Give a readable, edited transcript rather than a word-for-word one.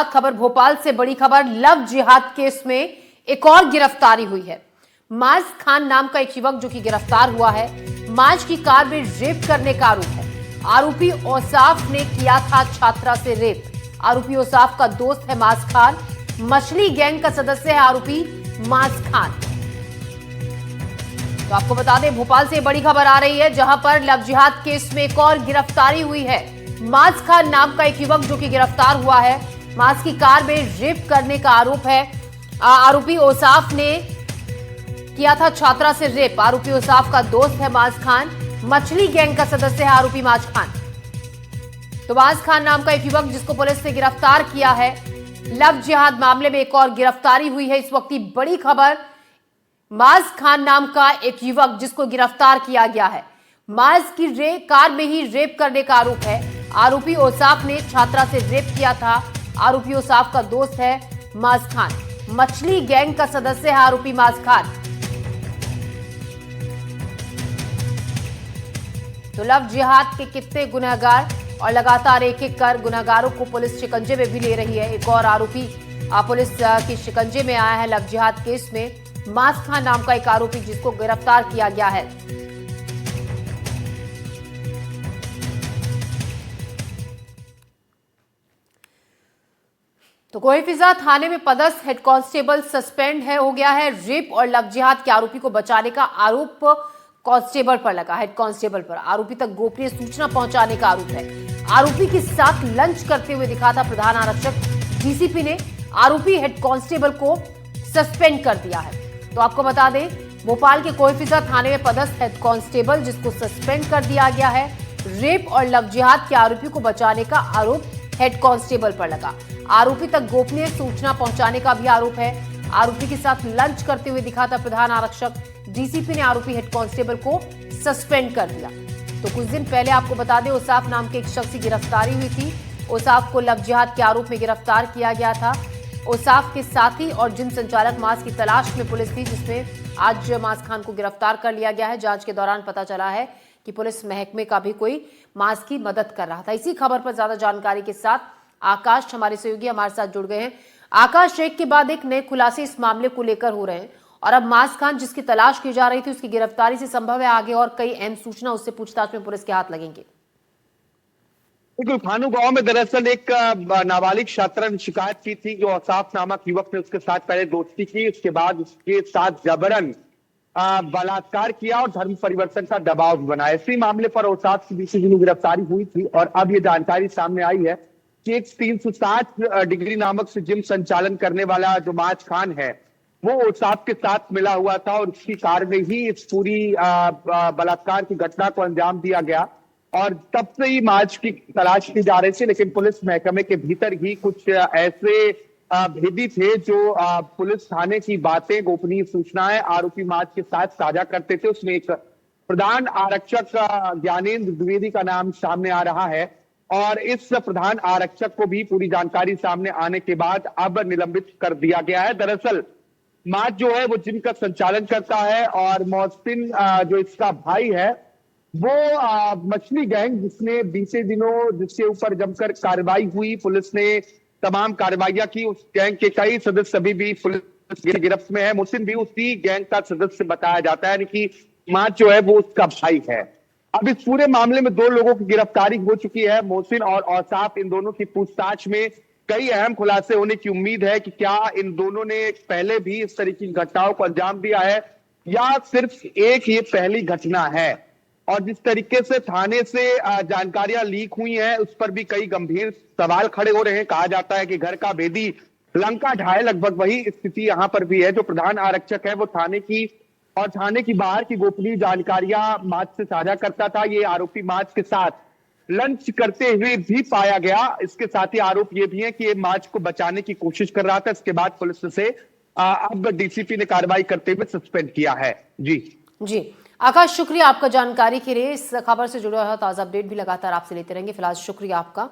खबर भोपाल से बड़ी खबर, लव जिहाद केस में एक और गिरफ्तारी हुई है। माज खान नाम का एक युवक जो कि गिरफ्तार हुआ है। माज की कार में रेप करने का आरोप है। आरोपी औसाफ ने किया था छात्रा से रेप। आरोपी औसाफ का दोस्त है माज खान। मछली गैंग का सदस्य है आरोपी माज खान। तो आपको बता दें, भोपाल से बड़ी खबर आ रही है जहां पर लव जिहाद केस में एक और गिरफ्तारी हुई है। माज खान नाम का एक युवक जो कि गिरफ्तार हुआ है। माज की कार में रेप करने का आरोप है। आरोपी औसाफ ने किया था छात्रा से रेप। आरोपी औसाफ का दोस्त है माज खान। मछली गैंग का सदस्य है आरोपी माज खान। तो माज खान नाम का एक युवक जिसको पुलिस ने गिरफ्तार किया है। लव जिहाद मामले में एक और गिरफ्तारी हुई है। इस वक्त की बड़ी खबर, माज खान नाम का एक युवक जिसको गिरफ्तार किया गया है। माज की कार में ही रेप करने का आरोप है। आरोपी औसाफ ने छात्रा से रेप किया था। आरोपी औसाफ का दोस्त है माज खान। मछली गैंग का सदस्य है आरोपी माज खान। तो लव जिहाद के कितने गुनहगार, और लगातार एक एक कर गुनहगारों को पुलिस शिकंजे में भी ले रही है। एक और आरोपी पुलिस की शिकंजे में आया है लव जिहाद केस में। माज खान नाम का एक आरोपी जिसको गिरफ्तार किया गया है। तो कोईफिजा थाने में पदस्थ हेड कांस्टेबल सस्पेंड हो गया है। रेप और लव जिहाद के आरोपी को बचाने का आरोप कांस्टेबल पर लगा। हेड कांस्टेबल पर आरोपी तक गोपनीय सूचना पहुंचाने का आरोप है। आरोपी के साथ लंच करते हुए दिखा था प्रधान आरक्षक। डीसीपी ने आरोपी हेड कांस्टेबल को सस्पेंड कर दिया है। तो आपको बता दें, भोपाल के कोईफिजा थाने में पदस्थ हेड कांस्टेबल जिसको सस्पेंड कर दिया गया है। रेप और लव जिहाद के आरोपी को बचाने का आरोप हेड कांस्टेबल पर लगा। आरोपी तक गोपनीय सूचना पहुंचाने का भी आरोप है। आरोपी के साथ लंच करते हुए दिखा था प्रधान आरक्षक। डीसीपी ने आरोपी हेड कांस्टेबल को सस्पेंड कर दिया। तो कुछ दिन पहले आपको बता दें, औसाफ नाम के एक शख्स की गिरफ्तारी हुई थी। औसाफ को लव जिहाद के आरोप में गिरफ्तार किया गया था। औसाफ के साथी और जिम संचालक माज की तलाश में पुलिस थी, जिसमें आज माज खान को गिरफ्तार कर लिया गया है। जांच के दौरान पता चला है कि पुलिस महकमे का भी कोई माज की मदद कर रहा था। इसी खबर पर ज्यादा जानकारी के साथ आकाश हमारे सहयोगी हमारे साथ जुड़ गए हैं। आकाश, एक के बाद एक नए खुलासे इस मामले को लेकर हो रहे हैं, और अब माज खान जिसकी तलाश की जा रही थी उसकी गिरफ्तारी से संभव है आगे और कई अहम सूचना उससे पूछताछ में पुलिस के हाथ लगेंगे। बिल्कुल, खानू गांव में दरअसल एक नाबालिग छात्रा ने शिकायत की थी कि औसाफ नामक युवक ने उसके साथ पहले दोस्ती की, उसके बाद उसके साथ जबरन बलात्कार किया और धर्म परिवर्तन का दबाव भी बनाया। इसी मामले पर औसाफ की बीते दिनों गिरफ्तारी हुई थी, और अब ये जानकारी सामने आई है कि एक 360 डिग्री नामक से जिम संचालन करने वाला जो माज खान है, वो औसाफ के साथ मिला हुआ था, और उसकी कार में ही इस पूरी बलात्कार की घटना को अंजाम दिया गया। और तब से ही माज की तलाश की जा रही थी, लेकिन पुलिस महकमे के भीतर ही कुछ ऐसे भेदी थे जो पुलिस थाने की बातें, गोपनीय सूचनाएं आरोपी माज के साथ साझा करते थे। उसमें एक प्रधान आरक्षक ज्ञानेंद्र द्विवेदी का नाम सामने आ रहा है, और इस प्रधान आरक्षक को भी पूरी जानकारी सामने आने के बाद अब निलंबित कर दिया गया है। दरअसल माज जो है वो जिम का संचालन करता है, और मोहसिन जो इसका भाई है वो मछली गैंग जिसने बीते दिनों जिसके ऊपर जमकर कार्रवाई हुई, पुलिस ने तमाम कार्रवाइयां की, उस गैंग के कई सदस्य अभी भी पुलिस की गिरफ्त में है। मोहसिन भी उसी गैंग का सदस्य बताया जाता है, यानी कि माज जो है वो उसका भाई है। अब इस पूरे मामले में 2 लोगों की गिरफ्तारी हो चुकी है, मोहसिन और औसाफ। इन दोनों की पूछताछ में कई अहम खुलासे होने की उम्मीद है कि क्या इन दोनों ने पहले भी इस तरह की घटनाओं को अंजाम दिया है, या सिर्फ एक ये पहली घटना है। और जिस तरीके से थाने से जानकारियां लीक हुई हैं, उस पर भी कई गंभीर सवाल खड़े हो रहे हैं। कहा जाता है कि घर का भेदी लंका ढाए, लगभग वही स्थिति यहां पर भी है। जो प्रधान आरक्षक है वो थाने की और थाने की बाहर की गोपनीय जानकारियां माज से साझा करता था। ये आरोपी माज के साथ लंच करते हुए भी पाया गया। इसके साथ ही आरोप ये भी है कि ये माज को बचाने की कोशिश कर रहा था। इसके बाद पुलिस से अब डीसीपी ने कार्रवाई करते हुए सस्पेंड किया है। जी आकाश, शुक्रिया आपका जानकारी के लिए। इस खबर से जुड़ा हुआ ताजा अपडेट भी लगातार आपसे लेते रहेंगे। फिलहाल शुक्रिया आपका।